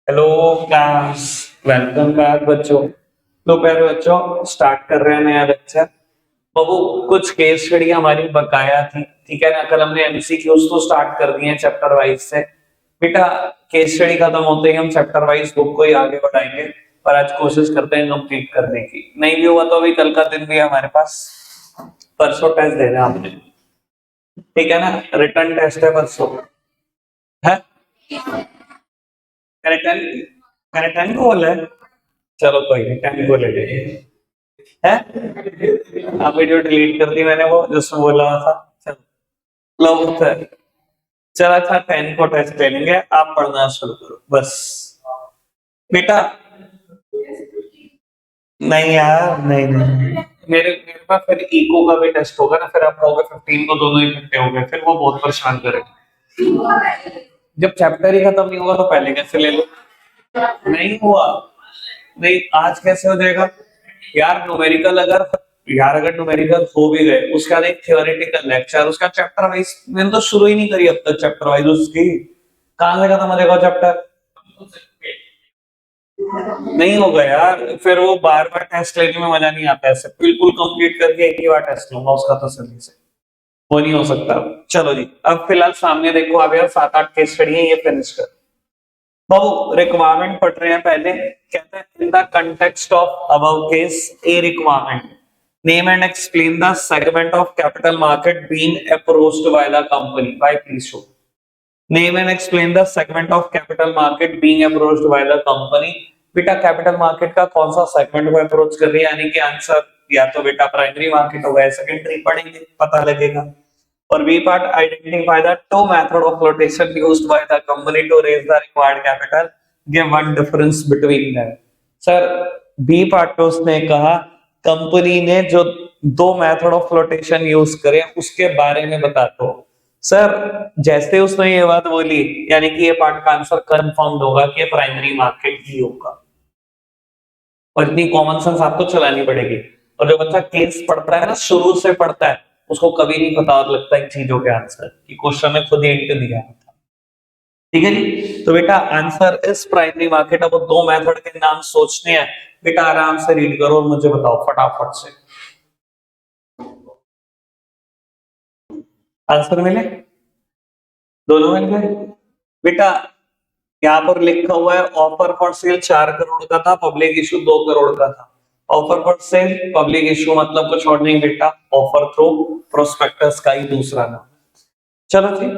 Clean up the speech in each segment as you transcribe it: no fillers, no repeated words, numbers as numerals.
Hello class. Welcome back बच्चों। तो पहले बच्चों स्टार्ट कर रहे हैं नया लेक्चर। बाबू कुछ केस स्टडी हमारी बकाया थी, ठीक है ना। कल हमने एमसीक्यूज तो स्टार्ट कर दिए चैप्टर वाइज से। बेटा केस स्टडी खत्म होते ही हम चैप्टर वाइज बुक को ही आगे बढ़ाएंगे, पर आज कोशिश करते हैं कंप्लीट करने की। नहीं भी हुआ तो अभी कल का दिन भी है हमारे पास, परसों टेस्ट देना है हमने, ठीक है ना। रिटर्न टेस्ट है परसों है। रिटर्न रिटर्न को बोला है। चलो कोई नहीं, टाइम को ले लेंगे है। अब वीडियो डिलीट कर दी मैंने, वो जिसमें बोला हुआ था। चलो लो सर। चलो अच्छा, 10 को टेस्ट ले लेंगे, आप पढ़ना शुरू करो बस। बेटा नहीं यार, नहीं नहीं, मेरे मेरे पास फिर इको का भी टेस्ट होगा ना, फिर आप कहोगे 15 को दोनों इकट्ठे हो गए, फिर वो बहुत परेशान करेगा। जब चैप्टर ही खत्म नहीं होगा तो पहले कैसे ले लो। नहीं हुआ, नहीं आज कैसे हो जाएगा यार। न्यूमेरिकल अगर, यार अगर न्यूमेरिकल हो भी गए, उसका एक थ्योरेटिकल लेक्चर, उसका चैप्टर वाइज मैंने तो शुरू ही नहीं करी अब तक। चैप्टर वाइज उसकी कहां से खत्म हो जाएगा चैप्टर। नहीं होगा यार, फिर वो बार बार टेस्ट लेने में मजा नहीं आता। ऐसे बिल्कुल कंप्लीट करके एक ही बार टेस्ट लूंगा उसका तसल्ली से, वो नहीं हो सकता। चलो जी, अब फिलहाल सामने देखो, अब यार 7-8 केस स्टडी है, ये फिनिश कर। बाबू रिक्वायरमेंट पढ़ रहे हैं पहले। कहते हैं in the context of above case A requirement, name and explain the segment of capital market being approached bye the company by please show. Name and explain the segment of capital market being approached bye the company. बेटा capital market का कौन सा segment को approach कर रही है, यानी कि आंसर या तो बेटा प्राइमरी मार्केट होगा या सेकेंडरी, पढ़ेंगे पता लगेगा। और B part, identify the two method of flotation used by the company to raise the required capital, give one difference between them. Sir B part में उसने कहा कंपनी ने जो दो मेथड ऑफ फ्लोटेशन यूज करे उसके बारे में बता दो। सर जैसे उसने ये बात बोली, यानी कि ये पार्ट का आंसर कंफर्म होगा कि प्राइमरी मार्केट ही होगा। और इतनी कॉमन सेंस आपको चलानी पड़ेगी। और जो बच्चा केस पढ़ता है ना, शुरू से पढ़ता है, उसको कभी नहीं पता लगता इन चीजों के आंसर कि क्वेश्चन में खुद ही इंट दिया है। ठीक है जी, तो बेटा आंसर इस प्राइमरी मार्केट। अब दो मेथड के नाम सोचने हैं, बेटा आराम से रीड करो और मुझे बताओ फटाफट से। आंसर मिले, दोनों मिल गए। बेटा यहाँ पर लिखा हुआ है ऑफर फॉर सेल 4 करोड़ का था, पब्लिक इशू 2 करोड़ का था। Offer for cell public issue मतलब कुछ और नहीं बेटा, ऑफर थ्रू प्रोस्पेक्टस का ही दूसरा नाम। चलो ठीक,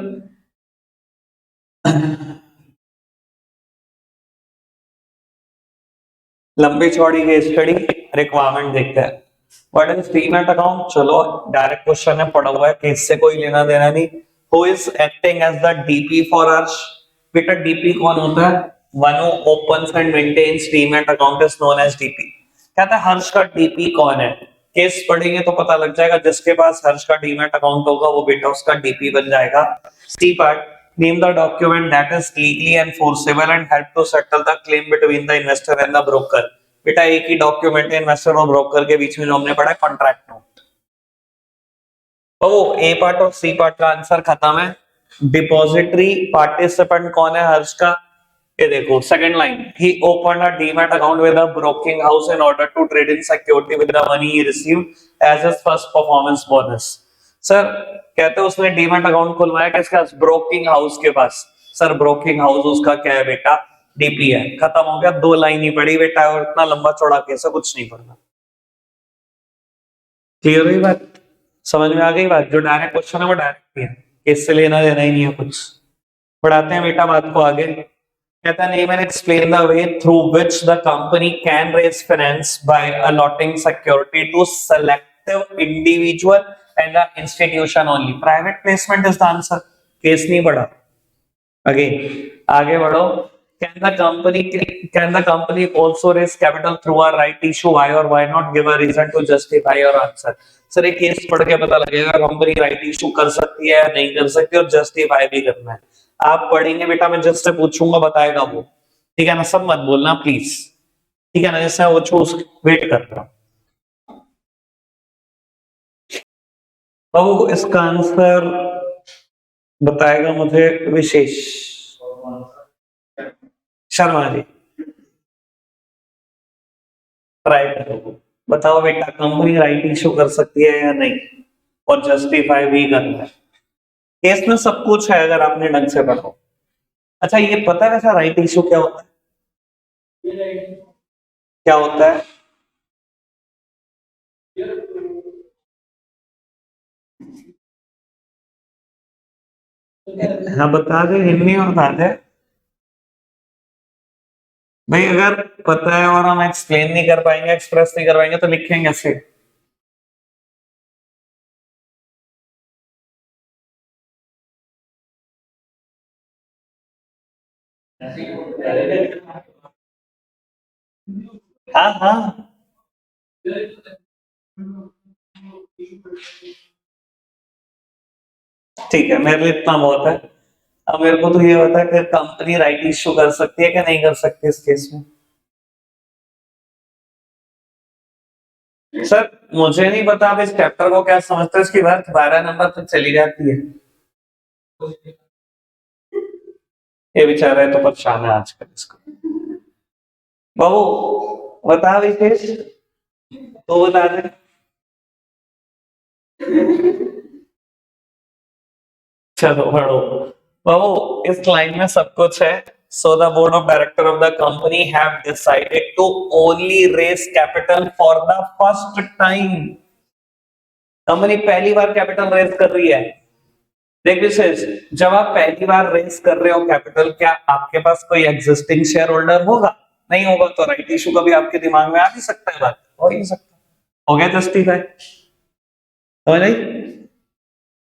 लंबी चौड़ी केस स्टडी, रिक्वायरमेंट देखते हैं। व्हाट इज डीमैट अकाउंट, चलो डायरेक्ट क्वेश्चन है, पढ़ा हुआ है, केस से कोई लेना देना नहीं। Who is acting as the DP for Arsh. बेटा डीपी कौन होता है, one who opens and maintains demat account is known as DP. कहता है हर्ष का डीपी कौन है। केस पढ़ेंगे तो पता लग जाएगा, जिसके पास हर्ष का डीमैट अकाउंट होगा वो बेटा उसका डीपी बन जाएगा। C part, name the document that is legally enforceable and help to settle the claim between the investor and the broker। बेटा एक ही डॉक्यूमेंट है इन्वेस्टर और ब्रोकर के बीच में, जो हमने पढ़ा है कॉन्ट्रैक्ट नोट। तो ए पार्ट और सी पार्ट का आंसर खत्म है। डिपॉजिटरी पार्टिसिपेंट कौन है हर्ष का, ये देखो second line, he opened a demat account with a broking house in order to trade in security with the money he received as his first performance bonus। Sir कहते हैं उसने डीमैट अकाउंट खुलवाया किसके पास, ब्रोकिंग हाउस के पास। Sir broking house उसका क्या है बेटा, डीपी है। खत्म हो गया, दो लाइन ही पड़ी बेटा, और इतना लंबा चौड़ा कैसे, कुछ नहीं पढ़ना। क्लियर हुई बात, समझ में आ गई बात। जो डायरेक्ट क्वेश्चन है वो डायरेक्ट ही है, इससे लेना देना ही नहीं है कुछ। बढ़ाते हैं बेटा बात को आगे। कहता है name and explain the way through which the company can raise finance by allotting security to selective individual and the institution only। private placement is the answer। Case नहीं पढ़ा, अगेन आगे बढ़ो। can the company also raise capital through a right issue, why or why not, give a reason to justify your answer। Sir एक case पढ़ के पता लगेगा company right issue कर सकती है या नहीं कर सकती, और जस्टिफाई भी करना है। आप पढ़ेंगे बेटा, मैं जिससे पूछूंगा बताएगा वो, ठीक है ना। सब मत बोलना प्लीज, ठीक है ना, जैसे वो चूज वेट कर रहा हूं। बाबू इसका आंसर बताएगा मुझे विशेष, शर्मा जी ट्राई करो, बताओ बेटा कंपनी राइट इशू कर सकती है या नहीं, और जस्टिफाई भी करना है। केस में सब कुछ है अगर आपने ढंग से पढ़ो। अच्छा ये पता है वैसा राइट इशू क्या होता है? क्या होता है? हाँ बता दे, हिंदी में बता दे भाई। अगर पता है और हम एक्सप्लेन नहीं कर पाएंगे, एक्सप्रेस नहीं कर पाएंगे तो लिखेंगे कैसे? हाँ हाँ ठीक है, मेरे लिए इतना बहुत है। अब मेरे को तो ये बता कि कंपनी राइट इश्यू कर सकती है कि नहीं कर सकती इस केस में। सर मुझे नहीं पता आप इस चैप्टर को क्या समझते हो, इसकी बात 12 नंबर तक चली जाती है। ये बेचारा है तो परेशान है आजकल इसको। बाबू बता विशेष, तो बता दे। चलो पढ़ो बाबू, इस लाइन में सब कुछ है। So the board of director of the company have decided to only raise capital for the first time. Company पहली बार कैपिटल रेज कर रही है। देख विशेष, जब आप पहली बार रेज कर रहे हो कैपिटल, क्या आपके पास कोई एग्जिस्टिंग शेयर होल्डर होगा? नहीं होगा, तो राइट इशू का भी आपके दिमाग में आ भी सकता है, बात हो ही नहीं सकता। हो गया जस्टिफाई, समझ आई?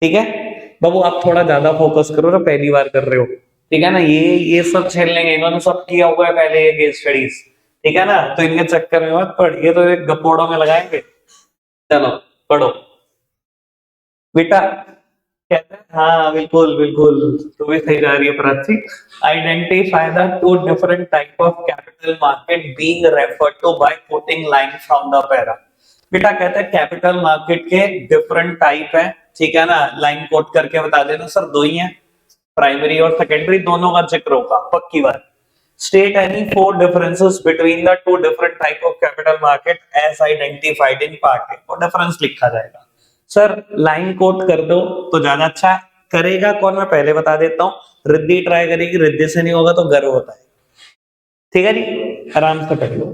ठीक है बाबू, आप थोड़ा ज्यादा फोकस करो ना, पहली बार कर रहे हो, ठीक है ना? ये सब झेल लेंगे, इन्होंने सब किया हुआ है पहले ये केस स्टडीज, ठीक है ना? तो इनके चक्कर में मत पड़, ये तो एक गपोड़ों में लगाएंगे। चलो पढ़ो बेटा। कहते हैं हाँ बिल्कुल बिल्कुल, तो भी सही जा रही है Prachi. Identify the two different type of capital market being referred to by quoting line from the para. बेटा कहते हैं कैपिटल मार्केट के डिफरेंट टाइप है, ठीक है ना? लाइन कोट करके बता देना सर, दो ही है, प्राइमरी और सेकेंडरी, दोनों का जिक्र होगा पक्की बात। State any four differences between the two different type of capital market as identified in part A, और डिफरेंस लिखा जाएगा। सर लाइन कोट कर दो तो ज्यादा अच्छा है। करेगा कौन, मैं पहले बता देता हूँ, रिद्धि ट्राई करेगी, रिद्धि से नहीं होगा तो गर्व होता है। ठीक है जी, आराम से कर लो।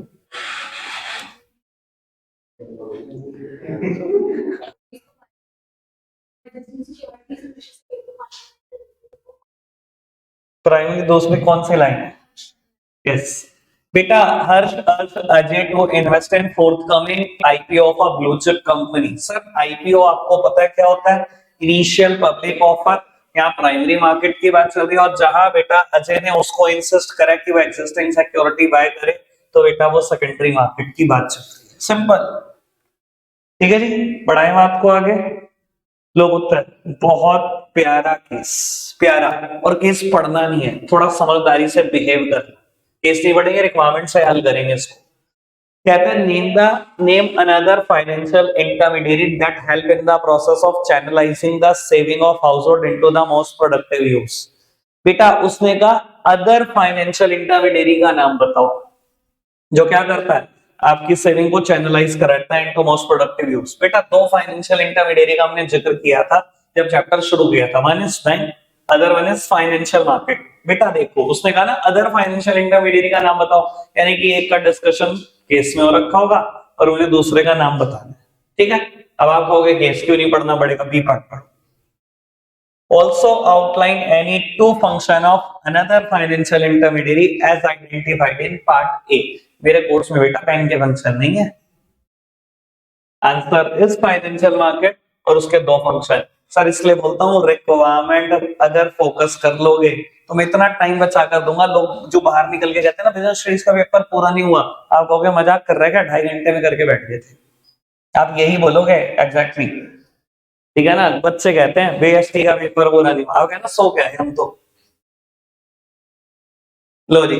प्राइमरी दोस्त में कौन सी लाइन है? यस बेटा, Harsh urge Ajay to invest in forthcoming IPO of a blue chip company. Sir IPO आपको पता है क्या होता है? Initial public offer. यहाँ प्राइमरी मार्केट की बात चल रही है, और जहां बेटा अजय ने उसको इंसिस्ट करा कि वो एग्जिस्टिंग सिक्योरिटी बाय करे, तो बेटा वो सेकेंडरी मार्केट की बात चल रही है, सिंपल। ठीक है जी, बढ़ाए बात को आगे। लोग उत्तर, बहुत प्यारा केस, प्यारा। और केस पढ़ना नहीं है, थोड़ा समझदारी से बिहेव करना। केस नहीं पढ़ेंगे, रिक्वायरमेंट से हल करेंगे इसको। कहते हैं name another financial intermediary that help in the process of channelising the saving of household into the most productive use. बेटा उसने कहा अदर फाइनेंशियल इंटरमीडिएरी का नाम बताओ, जो क्या करता है, आपकी सेविंग को चैनलाइज कराता है इनटू मोस्ट प्रोडक्टिव यूज। बेटा दो फाइनेंशियल इंटरमीडिएरी का हमने जिक्र किया था जब चैप्टर शुरू किया था, one is bank, other one is financial market. बेटा देखो उसने कहा ना अदर फाइनेंशियल इंटरमीडिएरी का नाम बताओ, यानी कि एक का डिस्कशन केस में हो रखा होगा और उन्हें दूसरे का नाम बताना है। ठीक है, अब आप कहोगे केस क्यों नहीं पढ़ना पड़ेगा, बी पार्ट पढ़ो। Also outline any two function of another financial intermediary as identified in part A। मेरे कोर्स में बेटा बैंक के फंक्शन नहीं है, आंसर इज फाइनेंशियल मार्केट और उसके दो फंक्शन। सर इसलिए बोलता हूँ रिक्वायरमेंट अगर फोकस कर लोगे तो मैं इतना टाइम बचा कर दूंगा। लोग जो बाहर निकल के कहते हैं ना बिजनेस स्टडीज का पेपर पूरा नहीं हुआ, आप कहोगे मजाक कर रहे हैं क्या, 2.5 घंटे में करके बैठ गए थे, आप यही बोलोगे एग्जैक्टली। ठीक है ना, बच्चे कहते हैं बीएसटी का पेपर पूरा नहीं हुआ, आप कहना सो क्या है हम तो। लो जी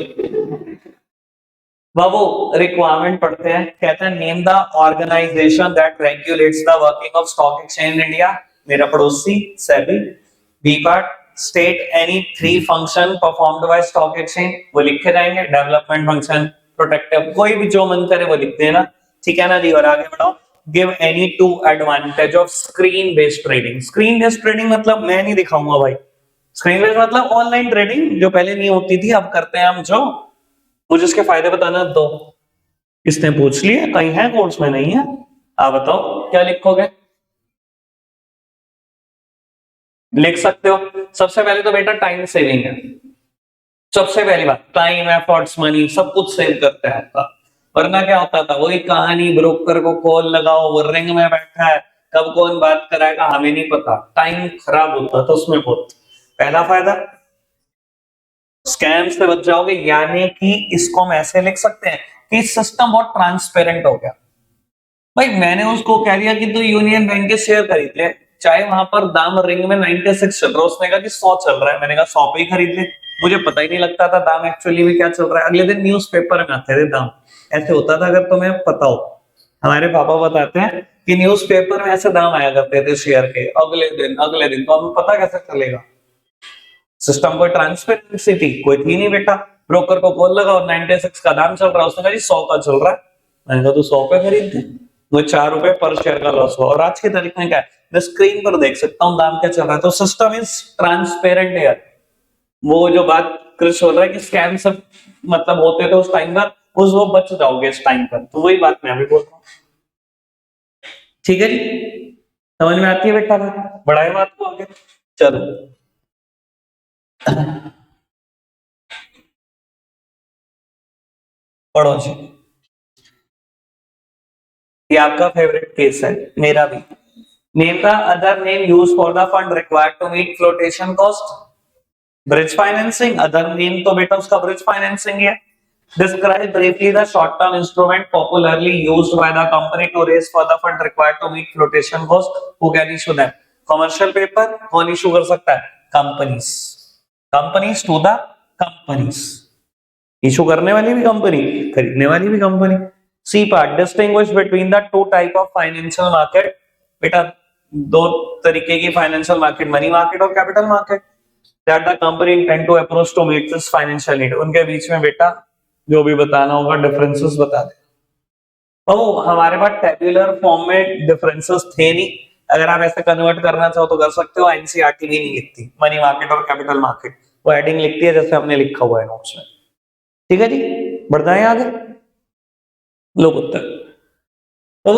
बाबू, रिक्वायरमेंट पढ़ते हैं। कहते हैं name the organization that regulates the working of stock exchange in India. मेरा पड़ोसी SEBI, B part state any 3 function performed by stock exchange, वो लिखे जाएंगे, डेवलपमेंट फंक्शन, प्रोटेक्टिव, कोई भी जो मन करे वो लिख देना, ठीक है ना जी। और आगे बढ़ाओ, give any 2 advantage of screen based trading. Screen based trading मतलब मैं नहीं दिखाऊंगा भाई, स्क्रीन बेस्ड मतलब ऑनलाइन ट्रेडिंग जो पहले नहीं होती थी, अब करते हैं हम जो, मुझे इसके फायदे बताना दो। इसने पूछ लिया, कहीं है कोर्स में, नहीं है, आप बताओ क्या लिखोगे, लिख सकते हो। सबसे पहले तो बेटा टाइम सेविंग है, सबसे पहली बात, टाइम एफर्ट्स मनी सब कुछ सेव करते हैं आपका। वरना क्या होता था, वही कहानी, ब्रोकर को कॉल लगाओ, वो रिंग में बैठा है, कब कौन बात कराएगा हमें नहीं पता, टाइम खराब होता था उसमें बहुत। पहला फायदा, स्कैम से बच जाओगे, यानी कि इसको हम ऐसे लिख सकते हैं कि सिस्टम बहुत ट्रांसपेरेंट हो गया। भाई मैंने उसको कह दिया कि तू यूनियन बैंक के शेयर खरीद ले, चाहे वहां पर दाम रिंग में 96 चल रहा है, उसने कहा कि 100 चल रहा है, मैंने कहा 100 पे ही खरीद ले, मुझे पता ही नहीं लगता था दाम एक्चुअली में क्या चल रहा है, अगले दिन न्यूज़पेपर में आते थे दाम, ऐसे होता था, अगर तुम्हें पता हो। हमारे पापा बताते हैं कि न्यूज़पेपर में ऐसे दाम आया करते थे शेयर के, अगले दिन, तो हमें पता कैसे चलेगा, सिस्टम कोई ट्रांसपेरेंसी थी कोई थी नहीं बेटा। ब्रोकर को कॉल लगा और 96 का दाम चल रहा है, उसने कहा जी 100 का चल रहा है, मैंने कहा तू 100 पे खरीद दे, वो 4 रुपए पर शेयर का लॉस हुआ। और आज के तरीके में क्या है, मैं स्क्रीन पर देख सकता हूँ दाम क्या चल रहा है, तो सिस्टम इज ट्रांसपेरेंट है। वो जो बात क्रिश बोल रहा है कि स्कैम सब मतलब होते थे उस टाइम पर, उस वो बच जाओगे इस टाइम पर, तो वही बात मैं भी बोल रहा हूँ, ठीक है जी, समझ में आती है बेटा, बढ़ाए बात को आगे, चलो पढ़ो जी। ये आपका फेवरेट केस है, मेरा भी। Name the other name use for the fund required to meet flotation cost, bridge financing, other name तो बेटा उसका ब्रिज फाइनेंसिंग है। Describe briefly the short-term instrument popularly used by the company to raise for the fund required to meet flotation cost. Who can issue them? Commercial paper कौन issue कर सकता है? Companies. Companies to the companies. Issue करने वाली भी company, खरीदने वाली भी company. C part, distinguish between the two type of financial market. बेटा दो तरीके की फाइनेंशियल मार्केट, मनी मार्केट और capital market, that the company intend to approach to meet this financial need. उनके बीच में बेटा जो भी बताना होगा डिफरेंसेस बता दे। तो हमारे पास टेबुलर फॉर्म में डिफरेंसेस थे नहीं, अगर आप ऐसे कन्वर्ट करना चाहो तो कर सकते हो, एनसीईआरटी भी नहीं लिखती मनी मार्केट और कैपिटल मार्केट, वो हेडिंग लिखती है जैसे हमने लिखा हुआ है नोट्स में, ठीक है जी। बढ़ना है आगे, लोग उत्तर तो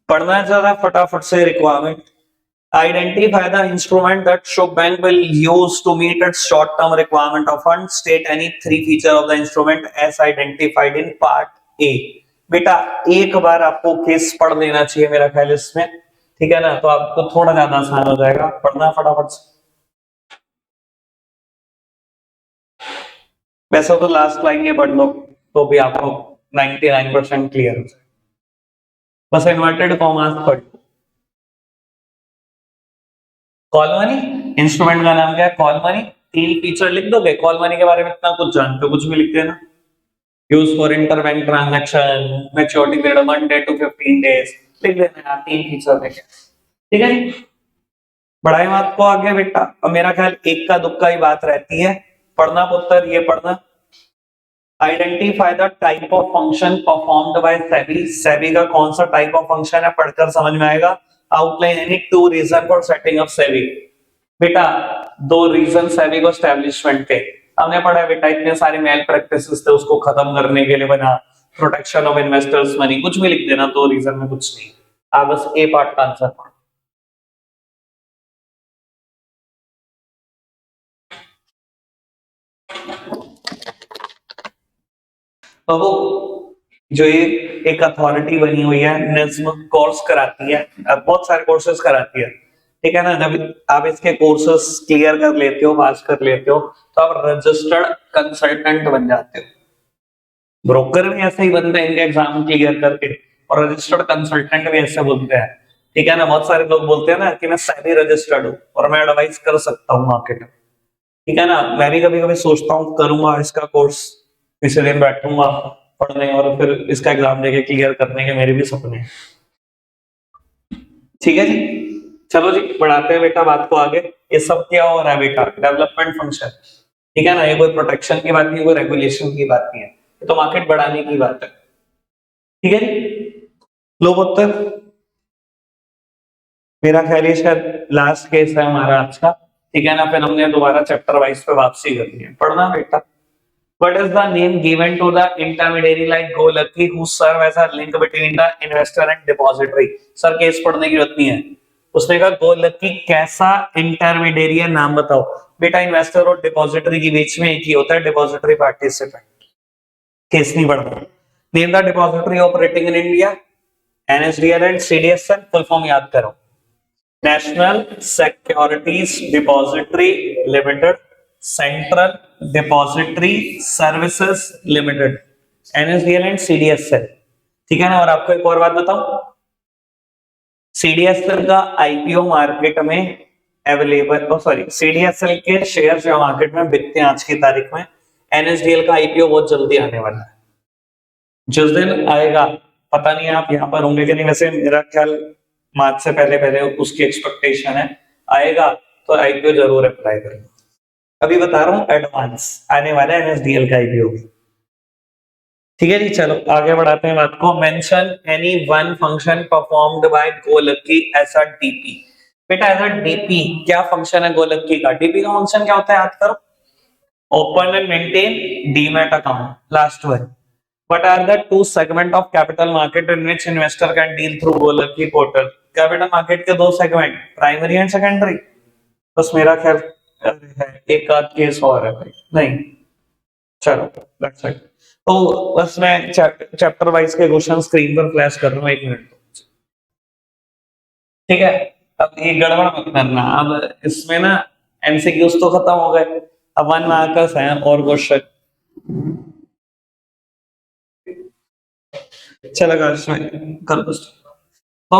पढ़ना जरा फटाफट से। Requirement, identify the instrument that Shub Bank will use to meet its short-term requirement of funds. State any 3 feature of the instrument as identified in part A. बेटा एक बार आपको केस पढ़ लेना चाहिए मेरा ख्याल इसमें, ठीक है ना, तो आपको थोड़ा ज्यादा आसान हो जाएगा, पढ़ना फटाफट से। वैसे तो लास्ट लाइन ये पढ़ लो तो भी आपको 99% क्लियर हो जाए, बस इन्वर्टेड कॉमास पढ़ लो। कॉल मनी, इंस्ट्रूमेंट का नाम क्या है, कॉल मनी, 3 फीचर लिख दोगे, कॉल मनी के बारे में इतना कुछ जानते हो, कुछ भी लिख देना। Use for interbank transaction, maturity period 1 day to 15 days, लिख देना यार, 3 फीचर देखे, ठीक है जी। बढ़ाए बात को आगे बेटा, अब मेरा ख्याल एक का दुक्का ही बात रहती है, पढ़ना पुत्र, ये पढ़ना। Identify the type of function performed by SEBI, SEBI का कौन सा टाइप ऑफ फंक्शन है, पढ़कर समझ में आएगा। Outline any 2 reason for setting up SEBI, बेटा 2 रीजन सेबी को एस्टैब्लिशमेंट के हमने पढ़ा है बेटा, इतने सारे मेल प्रैक्टिसेस थे उसको खत्म करने के लिए बना, प्रोटेक्शन ऑफ इन्वेस्टर्स मनी, कुछ भी लिख देना, 2 रीजन में कुछ नहीं, आप बस ए पार्ट का आंसर पढ़ो। बाबू जो ये एक अथॉरिटी बनी हुई है, निज्म कोर्स कराती है, बहुत सारे कोर्सेज कराती है, ठीक है ना, जब आप इसके कोर्सेज क्लियर कर लेते हो, पास कर लेते हो, तो आप रजिस्टर्ड कंसल्टेंट बन जाते हो। ब्रोकर भी ऐसे ही बनते हैं इनके एग्जाम क्लियर करके, और रजिस्टर्ड कंसल्टेंट भी ऐसे बोलते हैं, ठीक है ना। बहुत सारे लोग बोलते हैं ना कि मैं सेबी रजिस्टर्ड हूँ और मैं एडवाइस कर सकता हूँ मार्केट में, ठीक है ना। मैं भी कभी कभी सोचता हूँ करूंगा इसका कोर्स, किसी दिन बैठूंगा पढ़ने और फिर इसका एग्जाम देके क्लियर करने के मेरे भी सपने हैं, ठीक है जी। चलो जी बढ़ाते हैं बेटा बात को आगे। ये सब क्या हो रहा है बेटा, डेवलपमेंट फंक्शन, ठीक है ना, ये कोई प्रोटेक्शन की बात नहीं, कोई रेगुलेशन की बात नहीं है, ये तो मार्केट बढ़ाने की बात है, ठीक है जी। लो उत्तर, मेरा ख्याल ये शायद लास्ट केस है हमारा आज का, ठीक है ना, फिर हमने दोबारा चैप्टर वाइज पे वापसी करनी है, पढ़ना बेटा। What is the name given to the intermediary like Golaki who serve as a link between the investor and depository? Sir case पढ़ने की जरूरत नहीं है, उसने कहा गोलकी कैसा इंटरमीडिएरी है, नाम बताओ। बेटा इन्वेस्टर और डिपॉजिटरी के बीच में एक ही होता है, डिपॉजिटरी पार्टिसिपेंट, केस नहीं पढ़ना। Name the depository operating in India, NSDL and CDSL, full form याद करो, national securities depository limited, central depository services limited, NSDL and CDSL, ठीक है ना। और आपको एक और बात बताऊं, सीडीएसएल का आईपीओ मार्केट में अवेलेबल, सॉरी सीडीएसएल के शेयर जो मार्केट में बिकते हैं आज की तारीख में, एनएसडीएल का आईपीओ बहुत जल्दी आने वाला है, जिस दिन आएगा पता नहीं आप यहां पर होंगे कि नहीं, वैसे मेरा ख्याल मार्च से पहले पहले उसकी एक्सपेक्टेशन है, आएगा तो आईपीओ जरूर अप्लाई करेंगे। अभी बता रहा हूं एडवांस आने वाला है एनएसडीएल का आईपीओ भी, ठीक है जी। चलो आगे बढ़ाते हैं बात को। Mention any one function performed bye गोलकी एज अ डीपी। बेटा एज अ डीपी क्या फंक्शन है गोलकी का, डीपी का फंक्शन क्या होता है याद करो, open and maintain demat account, last one. What are the two segment of capital market in which investor can deal through Golaki portal? Capital market के दो सेगमेंट, प्राइमरी एंड सेकेंडरी, बस मेरा ख्याल है एक आध केस और है भाई, नहीं चलो दैट्स इट। तो बस मैं चैप्टर वाइज के क्वेश्चन स्क्रीन पर फ्लैश कर रहा हूँ, 1 मिनट, ठीक है। अब ये गड़बड़ मत करना, अब इसमें ना एमसीक्यूज तो खत्म हो गए, अब 1 मार्कर्स हैं और क्वेश्चन, चलेगा इसमें कर दो। तो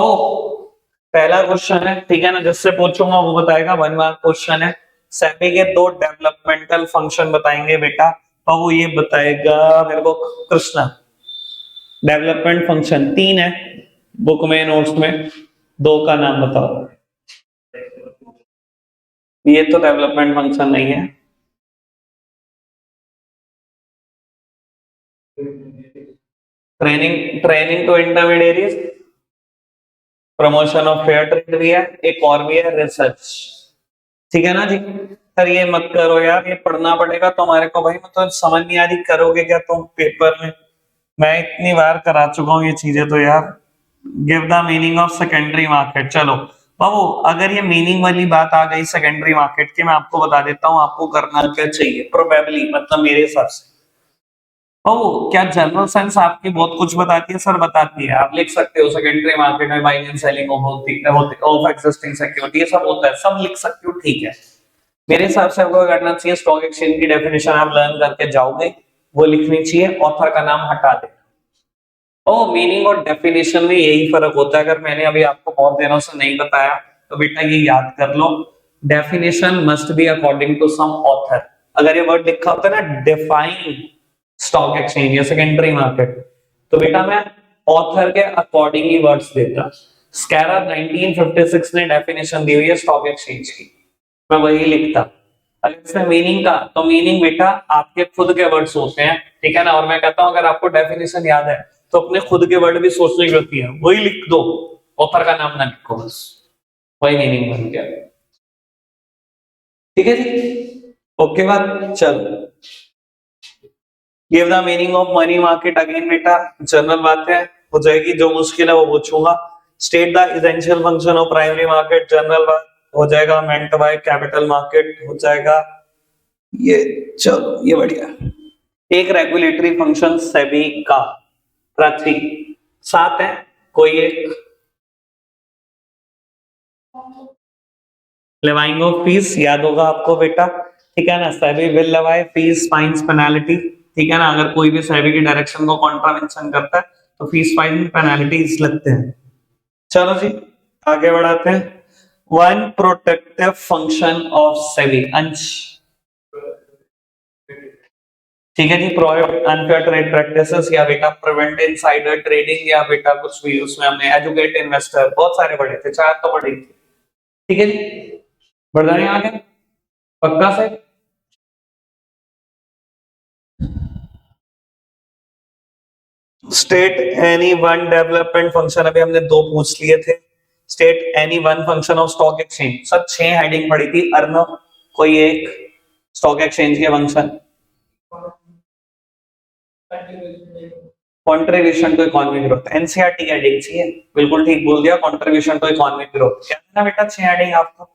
पहला क्वेश्चन है, ठीक है ना, जिससे पूछूंगा वो बताएगा, 1 मार्क क्वेश्चन है। सेबी के 2 डेवलपमेंटल फंक्शन बताएंगे बेटा, और वो ये बताएगा मेरे को कृष्णा। डेवलपमेंट फंक्शन 3 है बुक में, नोट्स में, 2 का नाम बताओ। ये तो डेवलपमेंट फंक्शन नहीं है, training to intermediaries, promotion of fair trade भी है, एक और भी है रिसर्च, ठीक है ना जी। सर ये मत करो यार, ये पढ़ना पड़ेगा तुम्हारे को भाई, मतलब समझ नहीं आ रही, करोगे क्या तुम पेपर में, मैं इतनी बार करा चुका हूँ ये चीजें तो यार। Give the meaning of secondary market, चलो बाबू अगर ये मीनिंग वाली बात आ गई सेकेंडरी मार्केट की, मैं आपको बता देता हूँ आपको करना क्या चाहिए, प्रोबेबली मतलब मेरे हिसाब से। ओ क्या जनरल साइंस आपकी बहुत कुछ बताती है, सर बताती है, आप लिख सकते हो सेकेंडरी मार्केट में buying and selling of existing security, ये सब होता है, सब लिख सकते हो, ठीक है। मेरे हिसाब से आपको करना चाहिए, स्टॉक एक्सचेंज की डेफिनेशन आप लर्न करके जाओगे, वो लिखनी चाहिए, ऑथर का नाम हटा दे। ओ मीनिंग और डेफिनेशन में यही फर्क होता है, अगर मैंने अभी आपको बहुत दिनों से नहीं बताया तो बेटा ये याद कर लो, definition must be according to some author. अगर ये वर्ड लिखा होता है ना डिफाइन स्टॉक एक्सचेंज या सेकेंडरी मार्केट, तो बेटा मैं ऑथर के अकॉर्डिंग ही वर्ड्स देता। स्कैरा 1956 ने डेफिनेशन दी हुई है स्टॉक एक्सचेंज की, मैं वही लिखता। अगर इसमें मीनिंग का, तो मीनिंग बेटा आपके खुद के वर्ड्स होते हैं, ठीक है ना। और मैं कहता हूं अगर आपको डेफिनेशन याद है तो अपने खुद के वर्ड भी सोचने की जरूरत है, वही लिख दो, ऑथर का नाम ना लिखो, बस वही मीनिंग बन गया, ठीक है जी। ओके बात, चलो give the meaning of money market, again बेटा जनरल बात है, हो जाएगी, जो मुश्किल है वो पूछूंगा। State the essential function of primary market, general बात हो जाएगा। मेंट बाय कैपिटल मार्केट हो जाएगा ये, चलो ये बढ़िया। एक रेगुलेटरी फंक्शन सेबी का, प्राची 7 है, कोई एक लेवाइंग ऑफ फीस याद होगा आपको बेटा, ठीक है ना। SEBI will levy fees fines penalty, ठीक है ना, अगर कोई भी सेबी की डायरेक्शन को कॉन्ट्रावेंशन करता है तो फीस फाइन पेनाल्टीज लगते हैं। चलो जी आगे बढ़ाते हैं। One protective function of SEBI, अंश, ठीक है जी, प्रोहिबिट अनफेयर ट्रेड प्रैक्टिसेस, या बेटा प्रिवेंट इनसाइडर ट्रेडिंग, या बेटा कुछ भी, उसमें हमने एजुकेट इन्वेस्टर, बहुत सारे पढ़े थे, 4 तो पढ़े थे। ठीक है जी, बढ़ जाए आगे पक्का से। State any one development function, अभी हमने दो पूछ लिए थे। State any one function of stock exchange, सब 6 हेडिंग पड़ी थी। अर्नब कोई एक स्टॉक एक्सचेंज के function. Contribution to economic growth, NCERT की हेडिंग चाहिए, बिल्कुल ठीक बोल दिया, कंट्रीब्यूशन टू इकोनॉमिक ग्रोथ। क्या था बेटा 6 हेडिंग आपको?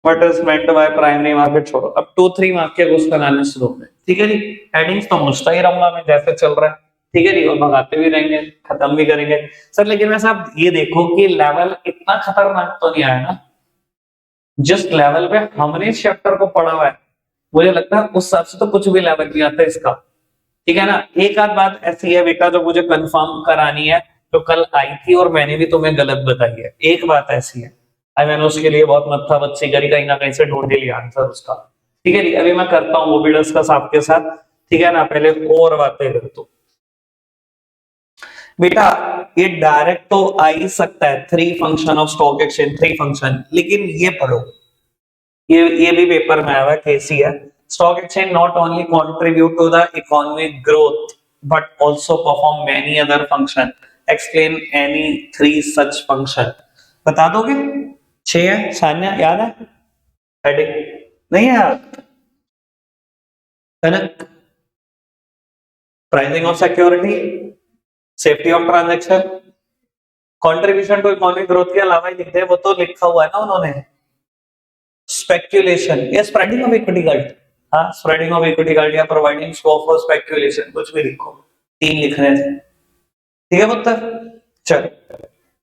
What is meant by primary market, छोड़ो अब 2-3 मार्क के क्वेश्चन आने शुरू हो गए। ठीक है जी, हेडिंग्स तो पूछता ही रहूंगा मैं जैसे चल रहा है। ठीक है जी, और भगाते भी रहेंगे, खत्म भी करेंगे सर। लेकिन वैसे आप ये देखो कि लेवल इतना खतरनाक तो नहीं आया ना, जिस लेवल पे हमने इस चैप्टर को पढ़ा हुआ है, मुझे लगता है उस हिसाब से तो कुछ भी लेवल नहीं आता इसका। ठीक है ना। एक आध बात ऐसी है बेटा जो मुझे कंफर्म करानी है, जो कल आई थी और मैंने भी तुम्हें गलत बताई है। एक बात ऐसी है, आई मैंने उसके लिए बहुत मत्था बच्ची करी, कहीं ना कहीं से ढूंढ ही लिया आंसर उसका। ठीक है जी, अभी मैं करता हूँ वो भी डिस्कस आपके साथ। ठीक है ना, पहले और बातें कर दो बेटा। ये डायरेक्ट तो आ ही सकता है, 3 function of stock exchange, 3 function, लेकिन ये पढ़ो, ये भी पेपर में आया हुआ केसी है। Stock exchange not only contribute to the economic growth but also perform many other function, explain any 3 such function. बता दोगे? 6 है सान्या, याद है? हेडिंग नहीं है याद? Kanak, pricing of security, safety of transaction, contribution to economic growth के अलावा ही लिखते हैं, वो तो लिखा हुआ है ना उन्होंने। स्पेक्यूलेशन या स्प्रेडिंग ऑफ इक्विटी गाइड, हाँ स्प्रेडिंग ऑफ इक्विटी गाइड या प्रोवाइडिंग स्कोप फॉर स्पेक्यूलेशन, कुछ भी लिखो, 3 लिखने थे। ठीक है पुत्र, चल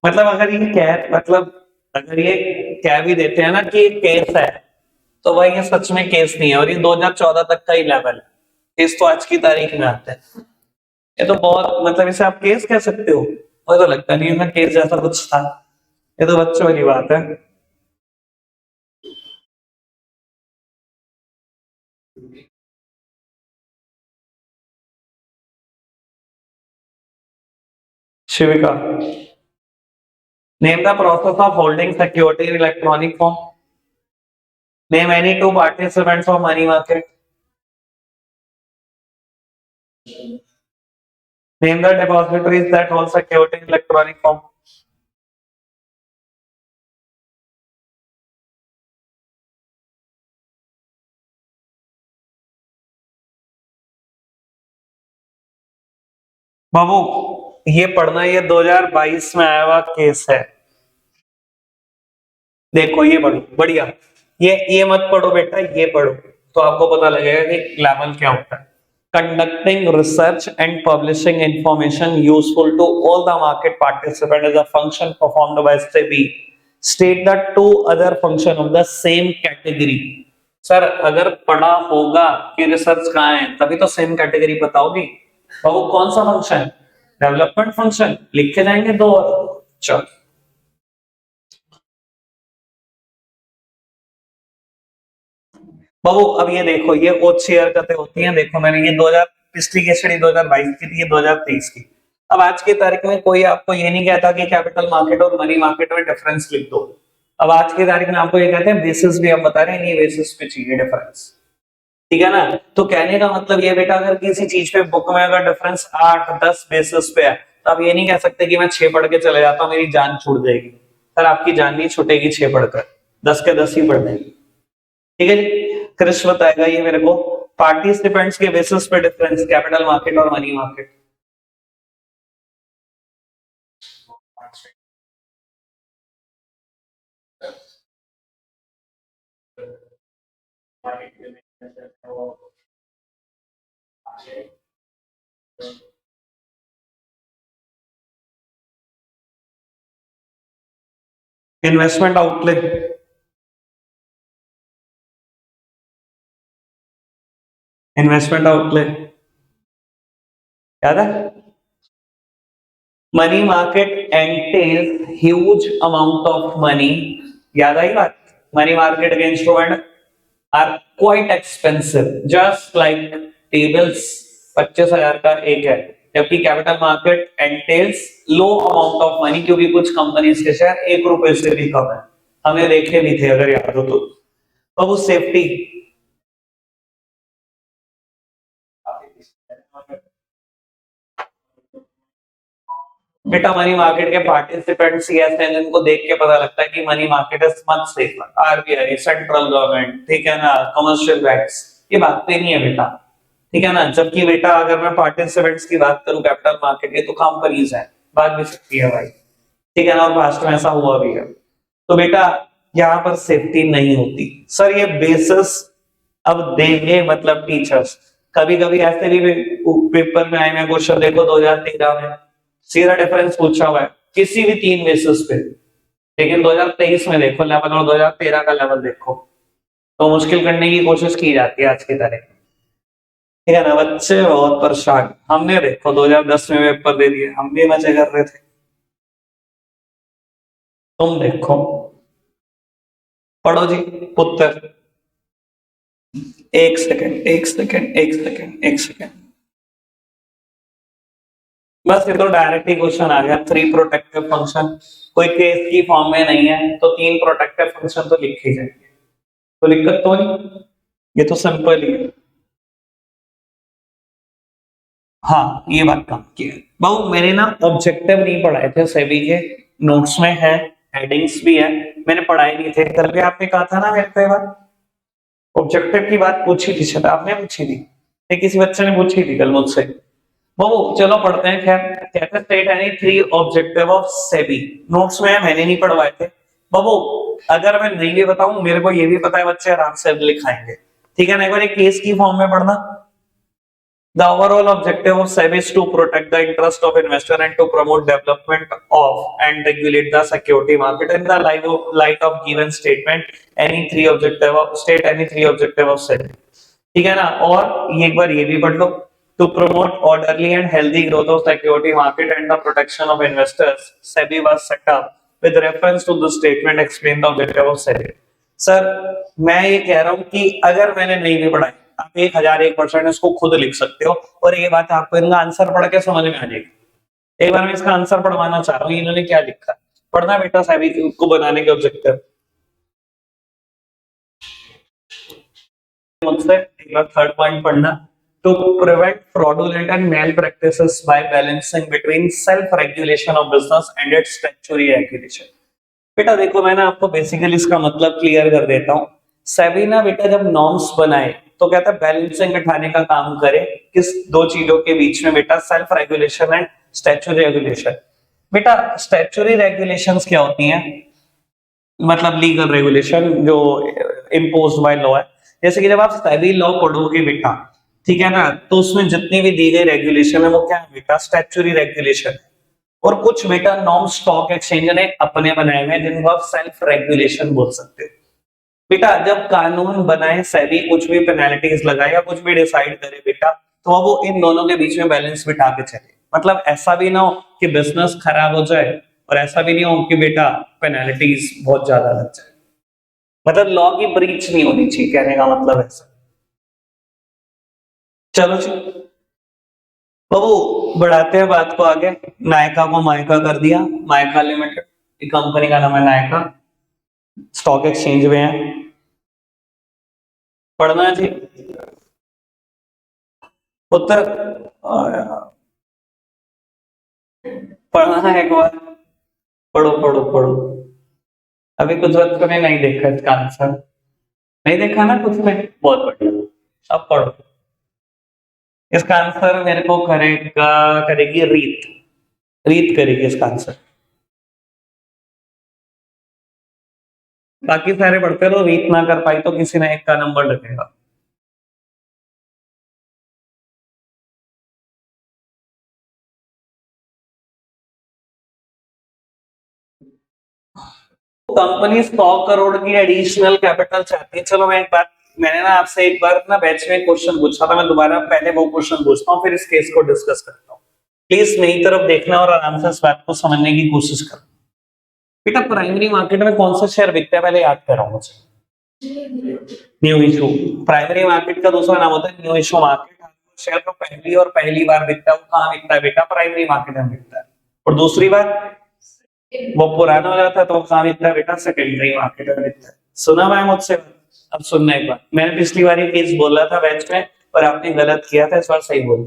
मतलब अगर ये कह, मतलब अगर ये कह भी देते हैं ना कि केस है, तो भाई ये सच में केस नहीं है, और ये 2014 तक का ही लेवल है। केस तो आज की तारीख में आता है। ये तो बहुत, मतलब इसे आप केस कह सकते हो? मुझे तो लगता नहीं है केस जैसा कुछ था, ये तो बच्चों वाली बात है। Shivika, name the process of holding security in electronic form, name any 2 participants of money market, name the depositories that hold security in electronic form. बाबू ये पढ़ना, ये 2022 में आया हुआ केस है। देखो ये पढ़ो बढ़िया, ये मत पढ़ो बेटा, ये पढ़ो तो आपको पता लगेगा कि लेवल क्या होता है। Conducting research and publishing information useful to all the market participants is a function performed by SEBI. State the 2 other function of the same category. Sir अगर पढ़ा होगा कि रिसर्च कहाँ है, तभी तो सेम कैटेगरी बताओगी। वो कौन सा फंक्शन? डेवलपमेंट फंक्शन, लिख के जाएंगे 2 और। चलो बाबू अब ये देखो, ये ओछी हरकतें होती हैं। देखो मैंने ये 2000 पिछली केस स्टडी 2022 की थी, ये 2023 की। अब आज की तारीख में कोई आपको ये नहीं कहता कि कैपिटल मार्केट और मनी मार्केट में डिफरेंस लिख दो। अब आज की तारीख में आपको ये कहते हैं बेसिस भी हम बता रहे हैं, नहीं बेसिस पे चाहिए डिफरेंस। ठीक है ना। तो कहने का मतलब ये बेटा, अगर किसी चीज पे बुक में अगर डिफरेंस 8-10 बेसिस पे है, तो आप ये नहीं कह सकते कि मैं 6 पढ़ के चले जाता हूँ मेरी जान छूट जाएगी। सर आपकी जान नहीं छूटेगी 6 पढ़कर, 10 के 10 ही पढ़ जाएगी। ठीक है जी, क्रिश बताएगा ये मेरे को, पार्टिसिपेंट्स के बेसिस पे डिफरेंस कैपिटल मार्केट और money market. Investment outlay, investment outlay याद है? Money market entails huge amount of money, याद आई बात? मनी मार्केट के instrument are quite expensive, just like T bills 25,000 का एक है, जबकि capital market entails low amount of money, क्योंकि कुछ कंपनीज के शेयर 1 रुपए से भी कम है, हमने देखे भी थे अगर याद हो तो। अब वो सेफ्टी बेटा, मनी मार्केट के पार्टिसिपेंट्स ही ऐसे हैं जिनको देख के पता लगता है कि money market is much safer. RBI, central government, ठीक है ना, कमर्शियल बैंक्स, ये बातें नहीं है बेटा, ठीक है ना। जबकि बेटा अगर मैं पार्टिसिपेंट्स की बात करूं कैपिटल मार्केट की, तो कंपनीज है, बात भी सकती है भाई, ठीक है ना, और पास्ट में ऐसा हुआ भी है। तो बेटा यहाँ पर सेफ्टी नहीं होती सर, ये बेसिस अब देंगे मतलब टीचर्स। कभी कभी ऐसे भी पेपर में आए हुए क्वेश्चन देखो 2013 में सीधा डिफरेंस पूछा हुआ है किसी भी 3 बेसिस पे, लेकिन 2023 में देखो लेवल और 2013 का लेवल देखो, तो मुश्किल करने की कोशिश की जाती है आज की तारीख में, ठीक है ना। बच्चे बहुत परेशान, हमने देखो 2010 में पेपर दे दिए, हम भी मजे कर रहे थे, तुम देखो। पढ़ो जी पुत्र, एक सेकंड एक सेकंड एक सेकंड एक सेकंड, बस ये तो डायरेक्ट ही क्वेश्चन आ गया। 3 प्रोटेक्टिव फंक्शन कोई केस की फॉर्म में नहीं है तो 3 प्रोटेक्टिव फंक्शन तो लिखे ही जाएंगे, तो दिक्कत तो नहीं, ये तो सिंपल ही है। हाँ ये बात काम की है बाबू, मेरे ना ऑब्जेक्टिव नहीं पढ़ाए थे सेबी के, नोट्स में है, हेडिंग्स भी है, मैंने पढ़ाए नहीं थे। कल भी आपने कहा था ना मेरे को, बात ऑब्जेक्टिव की बात पूछी थी, शायद आपने पूछी थी, किसी बच्चे ने पूछी थी कल मुझसे। वो चलो पढ़ते हैं। खैर कहते हैं state any 3 objective of SEBI, notes में है, मैंने नहीं पढ़वाए थे बाबू। अगर मैं नहीं भी बताऊं, मेरे को ये भी पता है बच्चे आराम से लिखाएंगे, ठीक है ना। एक बार एक केस की फॉर्म में पढ़ना। The overall objective of SEBI is to protect the interest of investor and to promote development of and regulate the security market in the light of given statement. Any 3 objective of state any 3 objective of SEBI, ठीक है ना। और ये एक बार ये भी पढ़ लो, to promote orderly and healthy growth of security market and the protection of investors, SEBI was set up with reference to the statement explain the objective of SEBI. Sir मैं ये कह रहा हूं कि अगर मैंने नहीं भी पढ़ा, आप 1001% इसको खुद लिख सकते हो, और ये बात आपको इनका आंसर पढ़ के समझ में आ जाएगी। एक बार मैं इसका आंसर पढ़वाना चाह रहा हूँ, इन्होंने क्या लिखा, पढ़ना बेटा सेबी को बनाने के ऑब्जेक्टिव मुझसे। एक बार थर्ड पॉइंट पढ़ना, to prevent fraudulent and malpractices by balancing between self regulation of business and its statutory regulation. बेटा देखो मैं ना आपको बेसिकली इसका मतलब क्लियर कर देता हूँ। सेबी ना बेटा जब नॉर्म्स बनाए तो कहता है बैलेंसिंग बिठाने का काम करे किस 2 चीजों के बीच में बेटा, self regulation and statutory regulation. बेटा स्टैट्यूटरी रेगुलेशंस क्या होती हैं, मतलब लीगल रेगुलेशन जो इम्पोज्ड बाय लॉ है। जैसे कि जब आप सेबी लॉ पढ़ोगे बेटा, ठीक है ना, तो उसमें जितनी भी दी गई रेगुलेशन है वो क्या है बेटा, स्टैट्यूटरी रेगुलेशन है। और कुछ बेटा नॉन स्टॉक एक्सचेंज ने अपने बनाए हुए जिनको आप सेल्फ रेगुलेशन बोल सकते हो। बेटा जब कानून बनाए सेबी, कुछ भी पेनल्टीज लगाए या कुछ भी डिसाइड करे बेटा, तो अब वो इन दोनों के बीच में बैलेंस बिठा के चले। मतलब ऐसा भी ना हो कि बिजनेस खराब हो जाए और ऐसा भी नहीं हो कि बेटा पेनल्टीज बहुत ज्यादा लग जाए, मतलब लॉ की ब्रीच नहीं होनी चाहिए, कहने का मतलब ऐसा। चलो जी बाबू बढ़ाते हैं बात को आगे। नायका को मायका कर दिया, मायका लिमिटेड कंपनी का नाम है, नायका स्टॉक एक्सचेंज में है, पढ़ना है जी उत्तर, पढ़ना है एक बार, पढ़ो पढ़ो पढ़ो। अभी कुछ बच्चों ने नहीं देखा इसका आंसर, नहीं देखा ना कुछ में, बहुत बढ़िया, अब पढ़ो। इसका आंसर मेरे को करेगा, करेगी रीत, रीत करेगी इसका आंसर। बाकी सारे पढ़ते रहो, रीत ना कर पाई तो किसी ने एक का नंबर लगेगा। कंपनी 100 करोड़ की एडिशनल कैपिटल चाहती है। चलो मैं एक बात, मैंने ना आपसे एक बार ना बैच में क्वेश्चन पूछा था, मैं दोबारा पहले वो क्वेश्चन पूछता हूँ, फिर इस केस को डिस्कस करता हूँ। प्लीज मेरी तरफ देखना और आराम से इस बात को समझने की कोशिश करना। बेटा प्राइमरी मार्केट में कौन सा शेयर बिकता है पहले याद कराओ मुझे। न्यू इशू, प्राइमरी मार्केट का दूसरा नाम होता है न्यू इशू मार्केट। शेयर जो पहली और पहली बार बिकता है वो कहाँ बिकता है बेटा? प्राइमरी मार्केट में बिकता है। और दूसरी बार वो पुराना हो जाता है तो वो कहाँ बिकता है बेटा? सेकेंडरी मार्केट में बिकता है। सुना भाई मुझसे? अब सुनना एक बार, मैंने पिछली बार ये केस बोला था बैच में और आपने गलत किया था, इस बार सही बोलना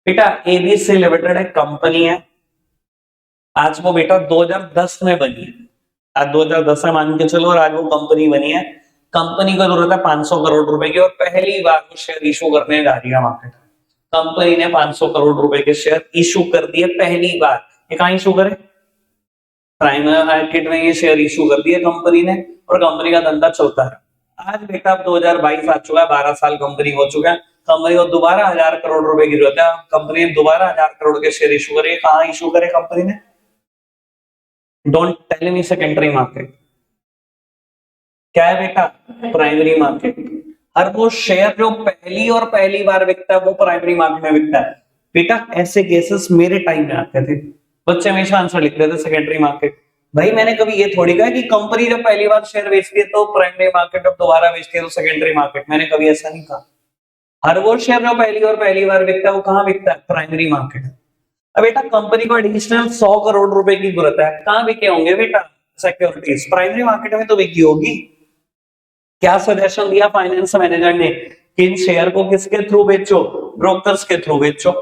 बेटा। एबीसी लिमिटेड एक कंपनी है, आज वो बेटा 2010 में बनी है, आज 2010 में मान के चलो, और आज वो कंपनी बनी है। कंपनी को जरूरत है 500 करोड़ रुपए की और पहली बार वो शेयर इशू करने जा रही है मार्केट में। कंपनी ने 500 करोड़ रुपए के शेयर इशू कर दिए पहली बार। ये कहाँ इशू करे? प्राइमरी मार्केट में ये शेयर इशू कर दिए कंपनी ने और कंपनी का धंधा चलता है। आज बेटा 2022 आ चुका है, 12 साल कंपनी हो चुका है, कंपनी को दोबारा 1000 करोड़ रुपए की जरूरत है। कंपनी ने दोबारा 1000 करोड़ के शेयर इशू करे। कहाँ इशू करे कंपनी ने? Don't tell me secondary market. क्या है बेटा? Primary market. हर वो शेयर जो पहली और पहली बार बिकता है वो प्राइमरी मार्केट में बिकता है बेटा। ऐसे केसेस मेरे टाइम में आते थे, बच्चे हमेशा आंसर लिखते थे सेकेंडरी मार्केट। भाई मैंने कभी ये थोड़ी कहा कि कंपनी जब पहली बार शेयर बेचती है तो प्राइमरी मार्केट, जब दोबारा बेचती है तो सेकेंडरी मार्केट। मैंने कभी ऐसा नहीं कहा। हर वो शेयर जो पहली और पहली बार बिकता है वो कहाँ बिकता है? Primary market. अब बेटा कंपनी को एडिशनल 100 करोड़ रुपए की जरूरत है, कहाँ बिके होंगे बेटा? सिक्योरिटीज, प्राइमरी मार्केट में तो बिकी होगी। क्या सजेशन दिया फाइनेंस मैनेजर ने कि इन शेयर को किसके थ्रू बेचो? ब्रोकर्स के थ्रू बेचो।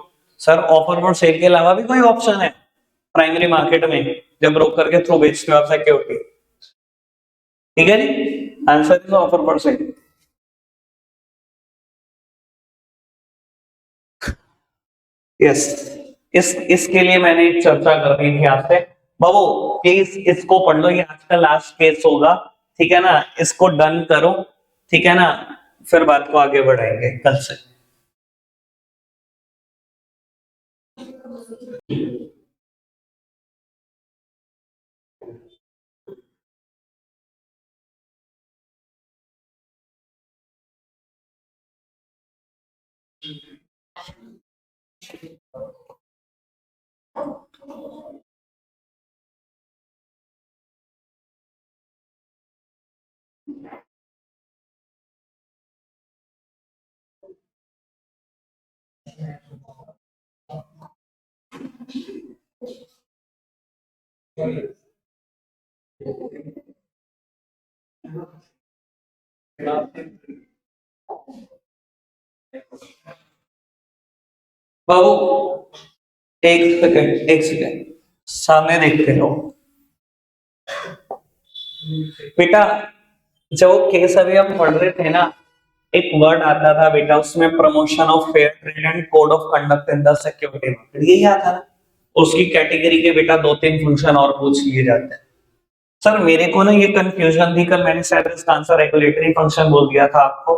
सर ऑफर फॉर सेल के अलावा भी कोई ऑप्शन है प्राइमरी मार्केट में जब ब्रोकर के थ्रू बेचते हो आप सिक्योरिटी? ठीक है जी, answer is offer for sale. Yes, इसके लिए मैंने एक चर्चा कर रही थी आपसे। बाबू प्लीज इसको पढ़ लो, ये आज का लास्ट केस होगा, ठीक है ना? इसको डन करो, ठीक है ना? फिर बात को आगे बढ़ाएंगे कल से। बाबू एक सेकंड सामने देखते रहो बेटा। जब वो केस अभी हम पढ़ रहे थे ना, एक वर्ड आता था बेटा उसमें, promotion of fair trade and code of conduct in the security market, यही आता ना। उसकी कैटेगरी के बेटा 2-3 फंक्शन और पूछ लिए जाते हैं। सर मेरे को ना ये कंफ्यूजन थी, कल मैंने शायद इसका आंसर रेगुलेटरी फंक्शन बोल दिया था आपको,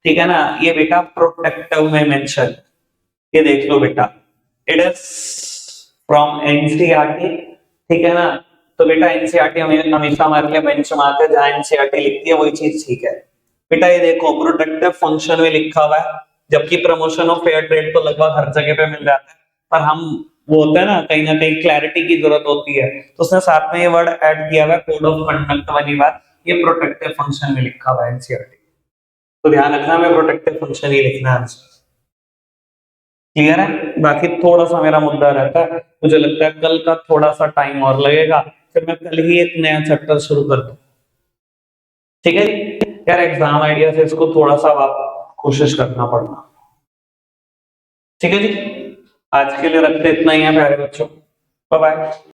ठीक है ना? ये बेटा प्रोटेक्टिव में मेंशन, ये देख लो बेटा, इट इज फ्रॉम एनसीईआरटी, ठीक है ना? तो बेटा एनसीईआरटी हमेशा हमारे लिए बेंचमार्क है, जहां एनसीईआरटी लिखती है वही चीज ठीक है बेटा। ये देखो प्रोटेक्टिव फंक्शन में लिखा हुआ है, जबकि प्रमोशन ऑफ फेयर ट्रेड तो लगभग हर जगह पे मिल जाता है, पर हम वो होता है ना कहीं क्लैरिटी की जरूरत होती है, तो उसने साथ में ये वर्ड ऐड किया हुआ है, कोड ऑफ कंडक्ट वाली बात, ये प्रोटेक्टिव फंक्शन में लिखा हुआ है एनसीईआरटी। तो ध्यान रखना, मैं प्रोटेक्टिव फंक्शन ही लिखना है आंसर। क्लियर है? बाकी थोड़ा सा मेरा मुद्दा रहता है, मुझे लगता है कल का थोड़ा सा टाइम और लगेगा, फिर मैं कल ही एक नया चैप्टर शुरू कर दूं, ठीक है यार? एग्जाम आइडिया से इसको थोड़ा सा आप कोशिश करना पड़ना, ठीक है जी? आज के लिए रखते इतना ही है प्यारे बच्चों, बाय बाय।